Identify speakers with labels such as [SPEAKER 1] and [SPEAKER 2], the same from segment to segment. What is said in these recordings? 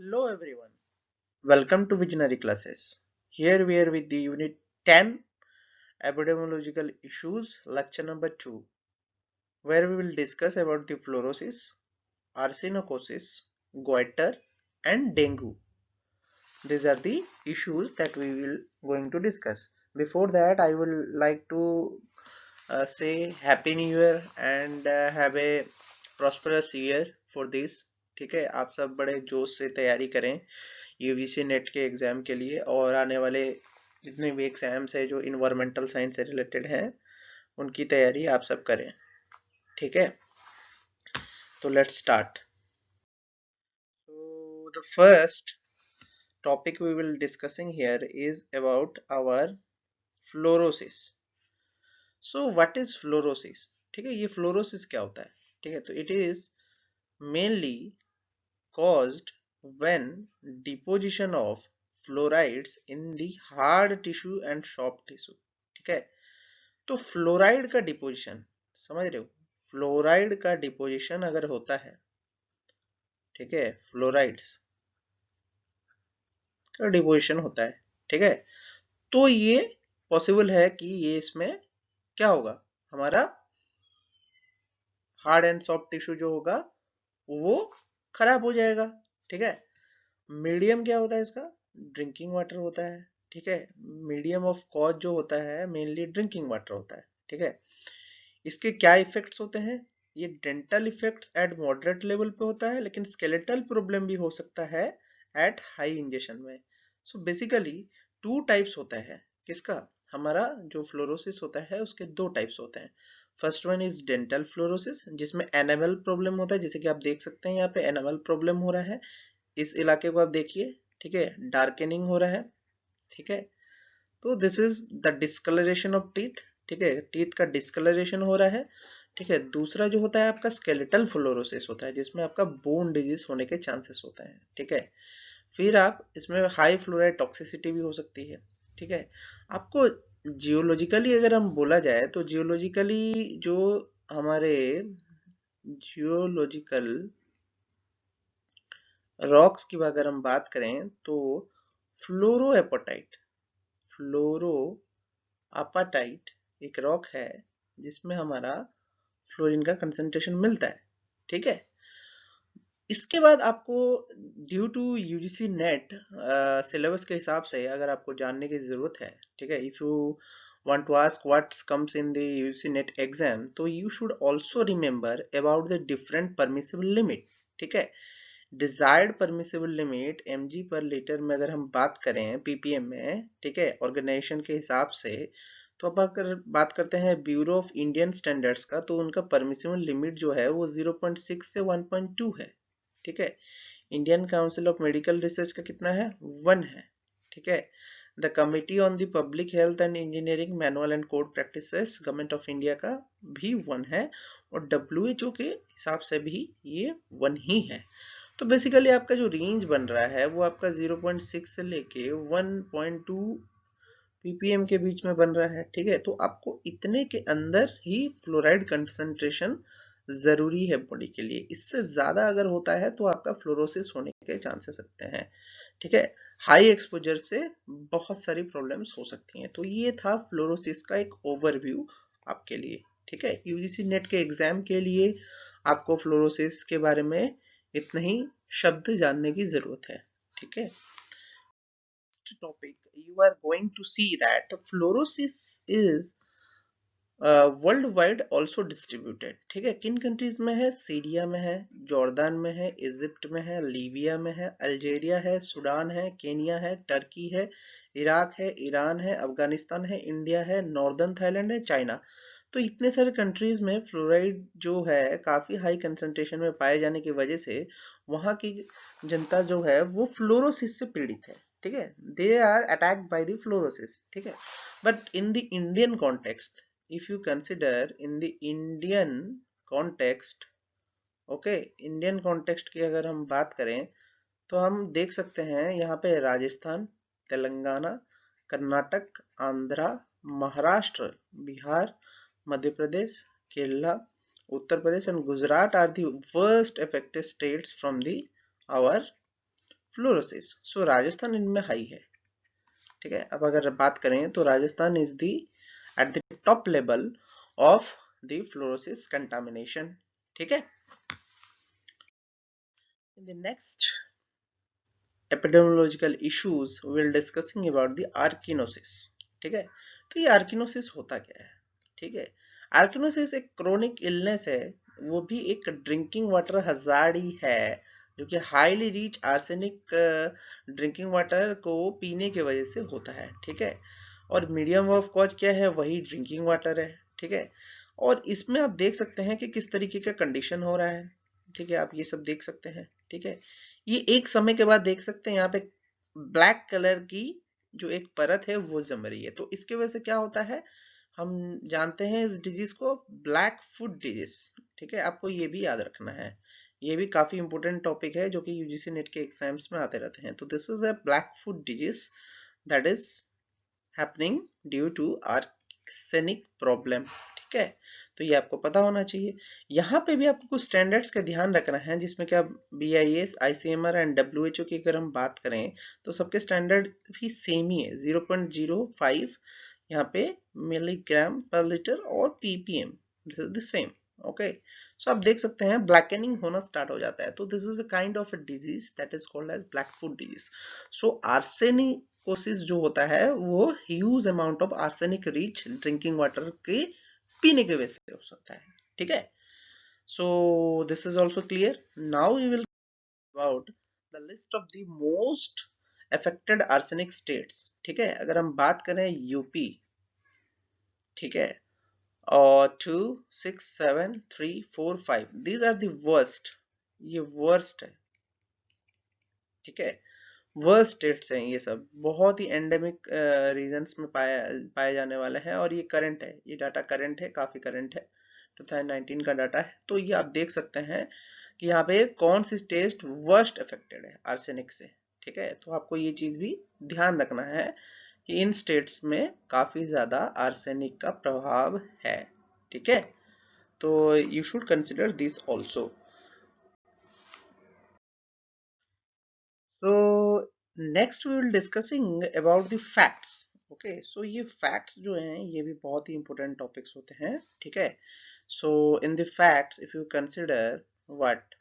[SPEAKER 1] Hello everyone, welcome to Visionary Classes. Here we are with the Unit 10 Epidemiological Issues, Lecture number 2, where we will discuss about the fluorosis, arsenocosis, goiter and dengue. These are the issues that we will going to discuss. Before that, I would like to say Happy New Year and have a prosperous year for this. ठीक है, आप सब बड़े जोश से तैयारी करें UGC net के एग्जाम के लिए और आने वाले जितने भी एग्जाम्स है जो इन्वायरमेंटल साइंस से रिलेटेड हैं उनकी तैयारी आप सब करें. ठीक है, तो let's start. So the first topic we will discussing here is about our fluorosis. So what is fluorosis? ठीक है, ये fluorosis क्या होता है? ठीक है, तो it is mainly caused when deposition of fluorides in the hard tissue and soft tissue. ठीक है, तो फ्लोराइड का डिपोजिशन समझ रहे हो, फ्लोराइड का डिपोजिशन अगर होता है, ठीक है, फ्लोराइड्स का डिपोजिशन होता है, ठीक है, तो ये पॉसिबल है कि ये इसमें क्या होगा, हमारा हार्ड एंड सॉफ्ट टिश्यू जो होगा वो खराब हो जाएगा. ठीक है, मीडियम क्या होता है इसका, ड्रिंकिंग वाटर होता है. ठीक है, मीडियम ऑफ कॉज जो होता है मेनली ड्रिंकिंग वाटर होता है. ठीक है, इसके क्या इफेक्ट्स होते हैं, ये dental effects eight moderate level पे होता है लेकिन स्केलेटल प्रॉब्लम भी हो सकता है एट हाई इंजेक्शन में. सो बेसिकली टू टाइप्स होता है किसका, हमारा जो फ्लोरोसिस होता है उसके दो टाइप्स होते हैं. First one is dental fluorosis जिसमें एनामल प्रॉब्लम होता है, जैसे कि आप देख सकते हैं यहाँ पे एनामल प्रॉब्लम हो रहा है, इस इलाके को आप देखिए. ठीक है, डार्केनिंग हो रहा है. ठीक है, तो this is the discoloration of teeth. ठीक है, टीथ का डिस्कलरेशन हो रहा है. ठीक है, दूसरा जो होता है आपका स्केलेटल फ्लोरोसिस होता है जिसमें आपका बोन डिजीज होने के चांसेस होते हैं. ठीक है, फिर आप इसमें हाई फ्लोराइड टॉक्सिसिटी भी हो सकती है. ठीक है, आपको जियोलॉजिकली अगर हम बोला जाए तो जियोलॉजिकली जो हमारे जियोलॉजिकल रॉक्स की अगर हम बात करें तो फ्लोरोएपोटाइट फ्लोरो अपाटाइट एक रॉक है जिसमें हमारा फ्लोरीन का कंसंट्रेशन मिलता है. ठीक है, इसके बाद आपको due to UGC NET syllabus के हिसाब से अगर आपको जानने की जरूरत है, ठीक है, if you want to ask what comes in the UGC NET exam, तो you should also remember about the different permissible limit. ठीक है, डिजायर्ड परमिसिबल लिमिट mg पर लीटर में अगर हम बात करें ppm में, ठीक है, ऑर्गेनाइजेशन के हिसाब से, तो अब अगर बात करते हैं ब्यूरो ऑफ इंडियन स्टैंडर्ड्स का तो उनका परमिसिबल लिमिट जो है वो 0.6 से 1.2 है. ठीक है, Indian council of medical research का कितना है, 1 है. ठीक है, the committee on the public health and engineering manual and code practices government of India का भी 1 है और WHO के हिसाब से भी ये 1 ही है. तो बेसिकली आपका जो रेंज बन रहा है वो आपका 0.6 से लेके 1.2 ppm के बीच में बन रहा है. ठीक है, तो आपको इतने के अंदर ही फ्लोराइड कंसंट्रेशन जरूरी है बॉडी के लिए. इससे ज्यादा अगर होता है तो आपका फ्लोरोसिस होने के चांसेस सकते हैं. ठीक है, हाई एक्सपोजर से बहुत सारी प्रॉब्लम्स हो सकती हैं. तो ये था फ्लोरोसिस का एक ओवरव्यू आपके लिए. ठीक है, यूजीसी नेट के एग्जाम के लिए आपको फ्लोरोसिस के बारे में इतने ही शब्द जानने की जरूरत है. ठीक है, topic you are going to see that fluorosis is world wide also distributed. ठीक है, किन कंट्रीज में है, सीरिया में है, जॉर्दान में है, इजिप्ट में है, लीबिया में है, अल्जेरिया है, सूडान है, केनिया है, टर्की है, इराक है, ईरान है, अफगानिस्तान है, इंडिया है, नॉर्दर्न थाईलैंड है, चाइना. तो इतने सारे कंट्रीज में फ्लोराइड जो है काफी हाई कंसंट्रेशन में पाए जाने की वजह से वहां की जनता जो है वो फ्लोरोसिस से पीड़ित है. ठीक है, they are attacked by the fluorosis. ठीक है, but in the Indian context, if you consider in the Indian context, okay, Indian context की अगर हम बात करें तो हम देख सकते हैं यहाँ पे Rajasthan, Telangana, Karnataka, Andhra, Maharashtra, Bihar, Madhya Pradesh, Kerala, Uttar Pradesh and Gujarat are the worst affected states from the our fluorosis. So Rajasthan इनमें हाई है, ठीक है। अब अगर बात करें तो Rajasthan is the at the top level of the fluorosis contamination, ठीक है। In the next epidemiological issues we will discussing about the आर्किनोसिस, ठीक है। तो ये आर्किनोसिस होता क्या है, ठीक है। आर्किनोसिस एक क्रोनिक इलनेस है, वो भी एक ड्रिंकिंग वाटर हजार्ड ही है, जो कि highly rich arsenic drinking water को पीने की वजह से होता है, ठीक है। और मीडियम ऑफ कॉज क्या है, वही ड्रिंकिंग वाटर है, ठीक है। और इसमें आप देख सकते हैं कि किस तरीके का कंडीशन हो रहा है, ठीक है। आप ये सब देख सकते हैं, ठीक है। ये एक समय के बाद देख सकते हैं यहाँ पे ब्लैक कलर की जो एक परत है वो जम रही है, तो इसके वजह से क्या होता है, हम जानते हैं इस डिजीज को ब्लैक फुट डिजीज, ठीक है। आपको ये भी याद रखना है, ये भी काफी इंपोर्टेंट टॉपिक है जो कि यूजीसी नेट के एग्जाम्स में आते रहते हैं। तो this is a black foot disease that is happening due to arsenic problem, ठीक है। तो ये आपको पता होना चाहिए। यहाँ पे भी आपको कुछ स्टैंडर्ड्स का ध्यान रखना है, जिसमें क्या BIS, ICMR एंड WHO की अगर हम बात करें तो सबके स्टैंडर्ड भी सेम ही है, 0.05 यहाँ पे मिलीग्राम पर लीटर और ppm, this is the same, okay. So आप देख सकते हैं ब्लैकनिंग होना स्टार्ट हो जाता है, तो this is a kind of a disease that is called as black foot disease. So arsenicosis जो होता है वो huge amount of arsenic rich drinking water के पीने की वजह से हो सकता है, ठीक है। So this is also clear. Now we will about the list of the most affected arsenic states, ठीक है। अगर हम बात करें यूपी, ठीक है, और 2, 6, 7, 3, 4, 5 दीज आर द वर्स्ट, ये वर्स्ट है, ठीक है। वर्स्ट स्टेट्स हैं ये सब, बहुत ही एंडेमिक रीजन्स में पाए जाने वाले हैं, और ये करंट है, ये डाटा करंट है, काफी करंट है, 2019 का डाटा है। तो ये आप देख सकते हैं कि यहाँ पे कौन सी स्टेट वर्स्ट अफेक्टेड है आर्सेनिक से, ठीक है। तो आपको ये चीज भी ध्यान रखना है कि इन स्टेट्स में काफी ज्यादा आर्सेनिक का प्रभाव है, ठीक है। तो you should consider this also. So next we will discussing about the facts. Okay, so ये facts जो हैं ये भी बहुत ही important topics होते हैं, ठीक है। So in the facts if you consider what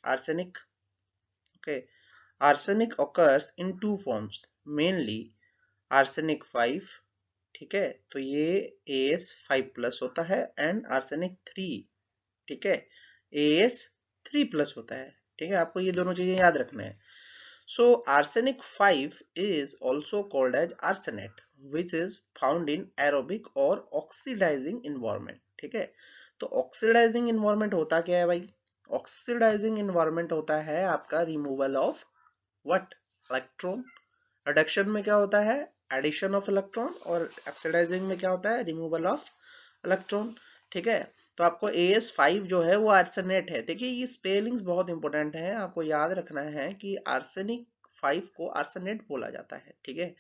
[SPEAKER 1] arsenic, okay, arsenic occurs in two forms, mainly arsenic 5, ठीक है, तो ये AS5+ होता है, एंड arsenic 3, ठीक है, AS3+ होता है, ठीक है। आपको ये दोनों चीजें याद रखना है। So arsenic 5 is also called as arsenate, which is found in aerobic or oxidizing environment, ठीक है। तो oxidizing environment होता क्या है भाई, oxidizing environment होता है आपका removal of what, electron। Reduction में क्या होता है, एडिशन ऑफ इलेक्ट्रॉन, और ऑक्सीडाइजिंग में क्या होता है, रिमूवल ऑफ इलेक्ट्रॉन, ठीक है। तो आपको AS5 जो है वो आर्सेनेट है। देखिए ये स्पेलिंग्स बहुत इंपॉर्टेंट है, आपको याद रखना है कि आर्सेनिक 5 को आर्सेनेट बोला जाता है, ठीक है,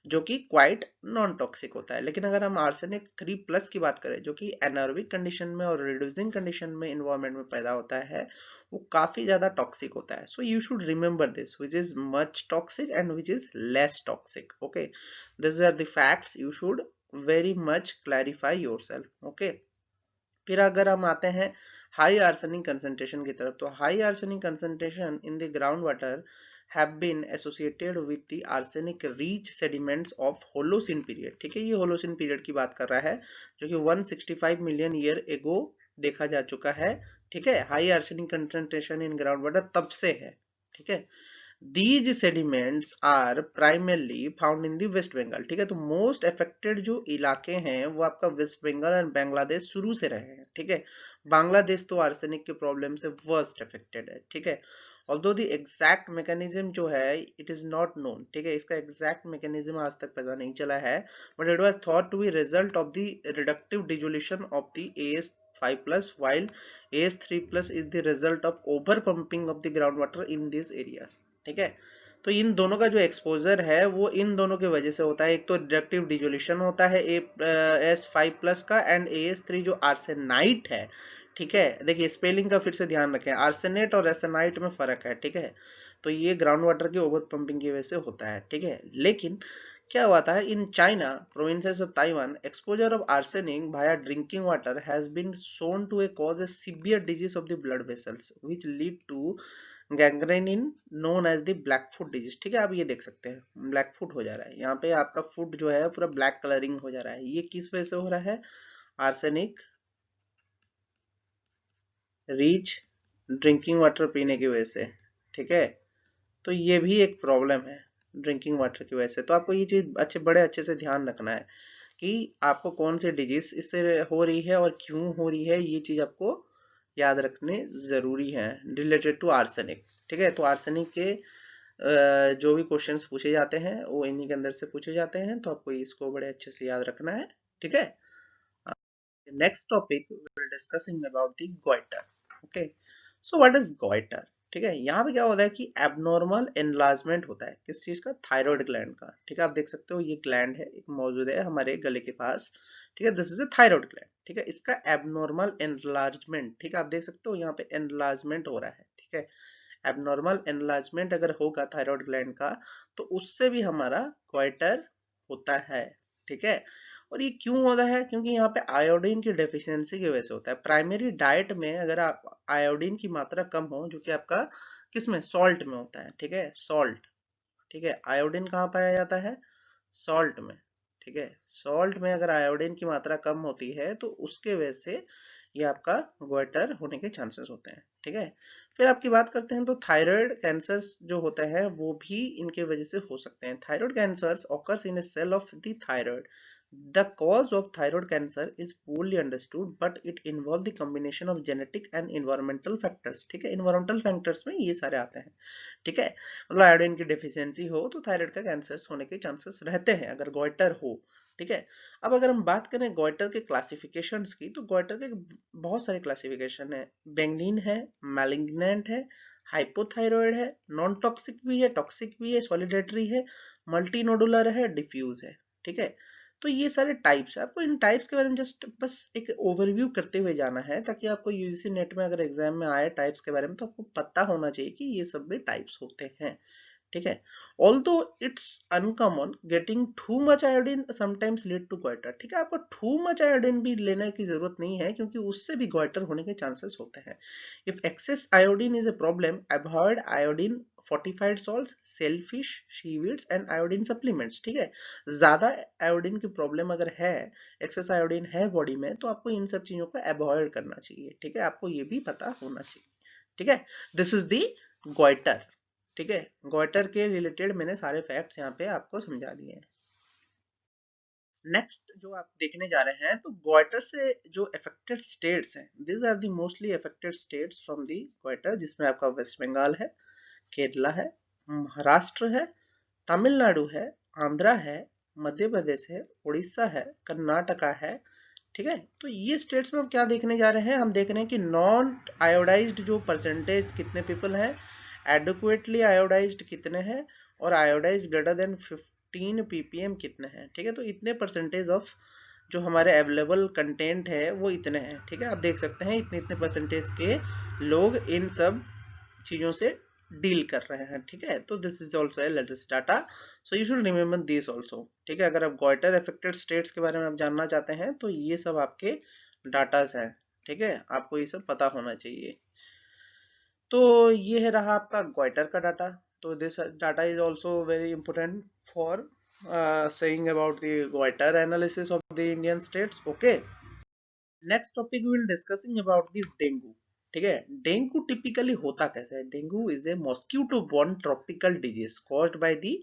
[SPEAKER 1] जो कि क्वाइट नॉन टॉक्सिक होता है। लेकिन अगर हम आर्सेनिक 3+ की बात करें, जो कि एनारोबिक कंडीशन में और रिड्यूसिंग कंडीशन में इन्वायरमेंट में पैदा होता है, वो काफी ज्यादा टॉक्सिक होता है। So you should remember this, which is much toxic and which is less toxic, okay. This are the facts, you should very much clarify yourself, okay. फिर अगर हम आते हैं हाई आर्सेनिक कंसंट्रेशन की तरफ, तो high arsenic concentration in the ground water have been associated with the arsenic rich sediments of Holocene period, ठीक है। ये Holocene period की बात कर रहा है, जो कि 165 मिलियन ईयर एगो देखा जा चुका है, ठीक है। High arsenic concentration in ground water तब से है, ठीक है। These sediments are primarily found in the West Bengal, ठीक है। तो मोस्ट अफेक्टेड जो इलाके हैं वो आपका वेस्ट बंगाल एंड बांग्लादेश शुरू से रहे हैं, ठीक है। बांग्लादेश तो आर्सेनिक के प्रॉब्लम से वर्स्ट अफेक्टेड है, ठीक है। ऑल्दो द एग्जैक्ट मैकेनिज्म जो है इट इज नॉट नोन, ठीक है, इसका एग्जैक्ट मैकेनिज्म आज तक पता नहीं चला है, but it was thought to be result of the reductive dissolution of the AS5+, while AS3+ is the result of over pumping of the groundwater in these areas, ठीक है। तो इन दोनों का जो एक्सपोजर है वो इन दोनों की वजह से होता है, एक तो रिडक्टिव डिसोल्यूशन होता है AS5+ का, एंड AS3 जो आर्सेनाइट है, ठीक है, देखिए स्पेलिंग का फिर से ध्यान रखें, आर्सेनेट और एर्सेनाइट में फर्क है, ठीक है। तो ये ग्राउंड वाटर की ओवर पंपिंग की वजह से होता है, ठीक है। लेकिन क्या हुआ है, in China provinces of Taiwan exposure of arsenic via drinking water has been shown to a cause a severe disease of the blood vessels which lead to gangrene in known as the black foot disease, ठीक है। आप ये देख सकते हैं black foot हो जा रहा है, यहाँ पे आपका फुट जो है पूरा ब्लैक कलरिंग हो जा रहा है, ये किस वजह से हो रहा है, आर्सेनिक रिच ड्रिंकिंग वाटर पीने की वजह से, ठीक है। तो ये भी एक प्रॉब्लम है ड्रिंकिंग वाटर की वजह से। तो आपको ये चीज बड़े अच्छे से ध्यान रखना है कि आपको कौन सी डिजीज इससे हो रही है और क्यों हो रही है, ये चीज आपको याद रखने जरूरी है रिलेटेड टू आर्सेनिक, ठीक है। तो आर्सेनिक के जो भी क्वेश्चंस पूछे जाते हैं वो इन्हीं के अंदर से पूछे जाते हैं, तो आपको इसको बड़े अच्छे से याद रखना है, ठीक है। Next topic we will discussing about the goiter, okay. So what is goiter, ठीक है। यहाँ पे क्या होता है कि एबनॉर्मल एनलार्जमेंट होता है, किस चीज का, थायराइड ग्लैंड का, ठीक है। आप देख सकते हो ये ग्लैंड है, एक मौजूद है हमारे गले के पास, ठीक है। This is a thyroid gland, ठीक है। इसका एबनॉर्मल एनलार्जमेंट, ठीक है, आप देख सकते हो यहाँ पे एनलार्जमेंट हो रहा है, ठीक है। एबनॉर्मल एनलार्जमेंट अगर होगा थायराइड ग्लैंड का तो उससे भी हमारा गोइटर होता है, ठीक है। और ये क्यों होता है, क्योंकि यहाँ पे आयोडीन की डेफिशिएंसी की वजह से होता है। प्राइमरी डाइट में अगर आप आयोडीन की मात्रा कम हो, जो कि आपका किसमें, सॉल्ट में होता है, ठीक है, सॉल्ट, ठीक है। आयोडीन कहाँ पाया जाता है, सॉल्ट में, ठीक है। सॉल्ट में अगर आयोडीन की मात्रा कम होती है तो उसके वजह से ये आपका गोइटर होने के चांसेस होते हैं, ठीक है। फिर आपकी बात करते हैं तो थायराइड कैंसर्स जो होते हैं वो भी इनके वजह से हो सकते हैं। Thyroid cancers occurs in a cell of the thyroid. The cause of thyroid cancer is poorly understood, but it involves the combination of genetic and environmental factors, ठीक है। environmental factors में ये सारे आते हैं, ठीक है। मतलब आयोडीन की डेफिशिएंसी हो तो थायराइड का कैंसर होने के चांसेस रहते हैं अगर गोइटर हो, ठीक है। अब अगर हम बात करें गोइटर के क्लासिफिकेशंस की, तो गोइटर के बहुत सारे क्लासिफिकेशन है। बेंगनीन है, मैलिग्नेंट है, हाइपोथायरॉयड है, नॉन टॉक्सिक भी है, टॉक्सिक भी है, सॉलिडेटरी है, मल्टीनोडुलर है, डिफ्यूज है, ठीक है। तो ये सारे टाइप्स है, आपको इन टाइप्स के बारे में जस्ट बस एक ओवरव्यू करते हुए जाना है, ताकि आपको यूजीसी नेट में अगर एग्जाम में आए टाइप्स के बारे में तो आपको पता होना चाहिए कि ये सब भी टाइप्स होते हैं, ठीक है। Although it's uncommon, getting too much iodine sometimes lead to goiter, ठीक है। आपको टू मच आयोडीन भी लेने की जरूरत नहीं है, क्योंकि उससे भी गोइटर होने के चांसेस होते हैं। If excess iodine is a problem, avoid iodine fortified salts, shellfish, seaweeds and iodine supplements, ठीक है। ज्यादा आयोडीन की प्रॉब्लम अगर है, एक्सेस आयोडीन है बॉडी में, तो आपको इन सब चीजों को अवॉइड करना चाहिए, ठीक है। आपको ये भी पता होना चाहिए, ठीक है। दिस इज दी गोइटर, ठीक है। गोइटर के रिलेटेड मैंने सारे फैक्ट्स यहाँ पे आपको समझा दिए हैं। नेक्स्ट जो आप देखने जा रहे हैं, तो गोइटर से जो अफेक्टेड स्टेट्स हैं, these are the mostly affected states from the goiter, जिसमें आपका वेस्ट बंगाल है, केरला है, महाराष्ट्र है, तमिलनाडु है, आंध्रा है, मध्य प्रदेश है, उड़ीसा है, कर्नाटका है, ठीक है। तो ये स्टेट्स में हम क्या देखने जा रहे हैं, हम देख रहे हैं कि नॉन आयोडाइज्ड जो परसेंटेज कितने पीपल हैं, एडुक्वेटली आयोडाइज्ड कितने हैं, और आयोडाइज्ड ग्रेटर देन 15 ppm कितने हैं, ठीक है। तो इतने परसेंटेज ऑफ जो हमारे अवेलेबल कंटेंट है वो इतने हैं, ठीक है। आप देख सकते हैं इतने इतने परसेंटेज के लोग इन सब चीजों से डील कर रहे हैं, ठीक है। तो this is also a latest data, so you should remember this also, ठीक है। अगर आप गोइटर अफेक्टेड स्टेट्स के बारे में आप जानना चाहते हैं तो ये सब आपके डाटाज हैं, ठीक है। आपको ये सब पता होना चाहिए। तो ये है रहा आपका गोइटर का डाटा। तो this data is also very important for saying about the goiter analysis of the Indian states, okay. Next topic will discussing about the dengue, ठीक है। डेंगू टिपिकली होता कैसे है, dengue is a mosquito borne tropical disease caused by the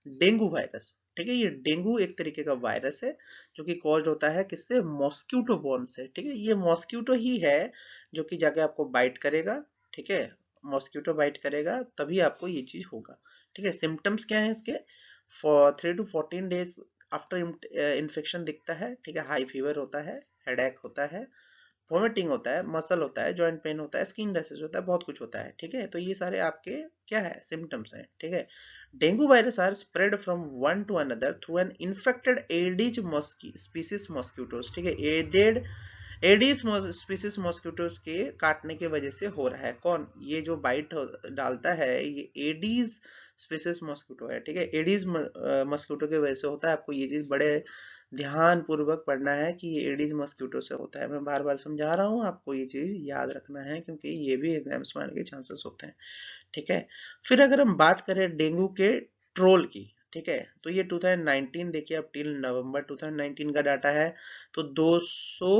[SPEAKER 1] dengue virus, ठीक है। ये dengue एक तरीके का वायरस है जो कि कॉज्ड होता है किससे, मॉस्किटो बोर्न से, ठीक है। ये मॉस्किटो ही है जो कि जाके आपको बाइट करेगा, ठीक है। मॉस्किटो बाइट करेगा तभी आपको ये चीज होगा, ठीक है। सिम्टम्स क्या है इसके, for 3 to 14 days after infection दिखता है, ठीक है। हाई फीवर होता है, हेडेक होता है, वोमिटिंग होता है, मसल होता है, जॉइंट पेन होता है, स्किन रैशेस होता है, बहुत कुछ होता है, ठीक है। तो ये सारे आपके क्या है, सिम्टम्स हैं, ठीक है। Dengue virus are spread from one to another through an infected Aedes species mosquitoes, ठीक है। एडीज स्पीसीज मॉस्किटोज के काटने की वजह से हो रहा है। कौन? ये जो बाइट डालता है ये एडीज स्पीसीज मॉस्किटो है, ठीक है। एडीज मॉस्किटो की वजह से होता है। आपको ये चीज बड़े ध्यान पूर्वक पढ़ना है कि ये एडीज मॉस्किटो से होता है। मैं बार बार समझा रहा हूँ, आपको ये चीज याद रखना है क्योंकि ये भी एग्जाम्स में आने के चांसेस होते हैं, ठीक है। फिर अगर हम बात करें डेंगू के ट्रोल की, ठीक है, तो ये 2019 देखिए, अब टिल नवंबर 2019 का डाटा है। तो 200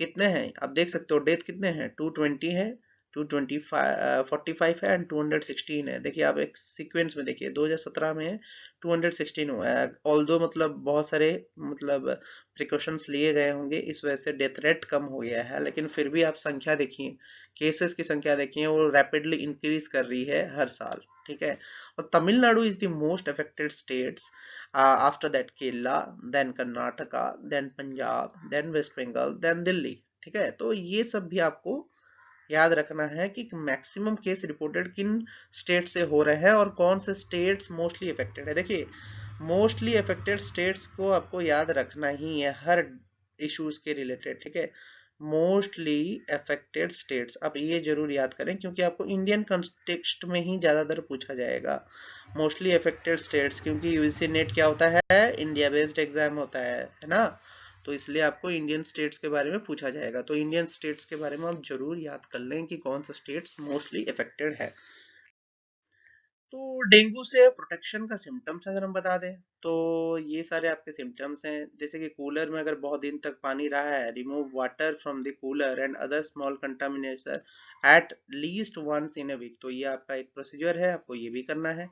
[SPEAKER 1] कितने हैं आप देख सकते हो, डेथ कितने हैं, 220 है, 245 है एंड 216 है। देखिए आप एक सीक्वेंस में देखिए, 2017 में 216 हुआ है। ऑल्दो मतलब बहुत सारे मतलब प्रिकॉशंस लिए गए होंगे, इस वजह से डेथ रेट कम हो गया है, लेकिन फिर भी आप संख्या देखिए, केसेस की संख्या देखिए, वो रैपिडली इंक्रीज कर रही है हर साल, ठीक है। और Tamil Nadu is the most affected states, after that Kerala, then Karnataka, then Punjab, then West Bengal, then Delhi, ठीक है। तो ये सब भी आपको याद रखना है कि मैक्सिमम केस रिपोर्टेड किन स्टेट से हो रहे हैं और कौन से स्टेट्स मोस्टली अफेक्टेड है। देखिए मोस्टली अफेक्टेड स्टेट्स को आपको याद रखना ही है हर इश्यूज के रिलेटेड, ठीक है। मोस्टली अफेक्टेड स्टेट्स, आप ये जरूर याद करें क्योंकि आपको इंडियन कॉन्टेक्स्ट में ही ज्यादातर पूछा जाएगा मोस्टली अफेक्टेड स्टेट्स, क्योंकि यूजीसी नेट क्या होता है, इंडिया बेस्ड एग्जाम होता है ना। तो इसलिए आपको इंडियन स्टेट्स के बारे में पूछा जाएगा, तो इंडियन स्टेट्स के बारे में आप जरूर याद कर लें कि कौन सा स्टेट्स मोस्टली अफेक्टेड है। तो डेंगू से प्रोटेक्शन का सिम्टम्स अगर हम बता दें तो ये सारे आपके सिम्टम्स हैं, जैसे कि कूलर में अगर बहुत दिन तक पानी रहा है, remove water from the cooler and other small contamination at least once in a week. तो ये आपका एक प्रोसीजर है, आपको ये भी करना है।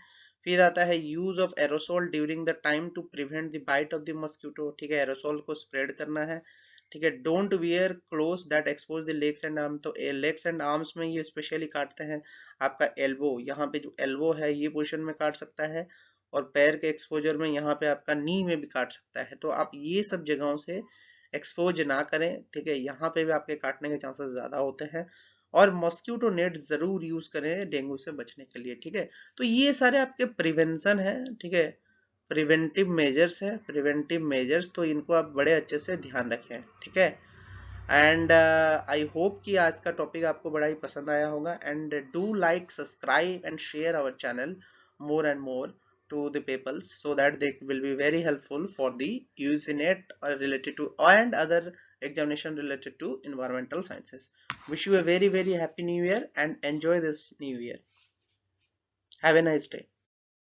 [SPEAKER 1] फिर आता है use of aerosol during the time to prevent the bite of the mosquito, ठीक है, एरोसोल को स्प्रेड करना है, ठीक है। Don't wear cloth that expose the legs and arm, तो लेग्स एंड आर्म्स में ये स्पेशली काटते हैं। आपका एल्बो, यहाँ पे जो एल्बो है ये पोर्शन में काट सकता है, और पैर के एक्सपोजर में यहाँ पे आपका नी में भी काट सकता है। तो आप ये सब जगहों से एक्सपोज ना करें, ठीक है, यहाँ पे भी आपके काटने के चांसेस ज्यादा होते हैं। और मॉस्क्यूटो नेट जरूर यूज करें डेंगू से बचने के लिए, ठीक है। तो ये सारे आपके प्रिवेंशन है, ठीक है, प्रिवेंटिव मेजर्स है, प्रिवेंटिव मेजर्स, तो इनको आप बड़े अच्छे से ध्यान रखें, ठीक है। एंड आई होप कि आज का टॉपिक आपको बड़ा ही पसंद आया होगा, and do like, subscribe and share our channel more and more to the peoples so that they will be very helpful for the UGNet related to and other examination related to environmental sciences. Wish you a very happy new year and enjoy this new year. Have a nice day.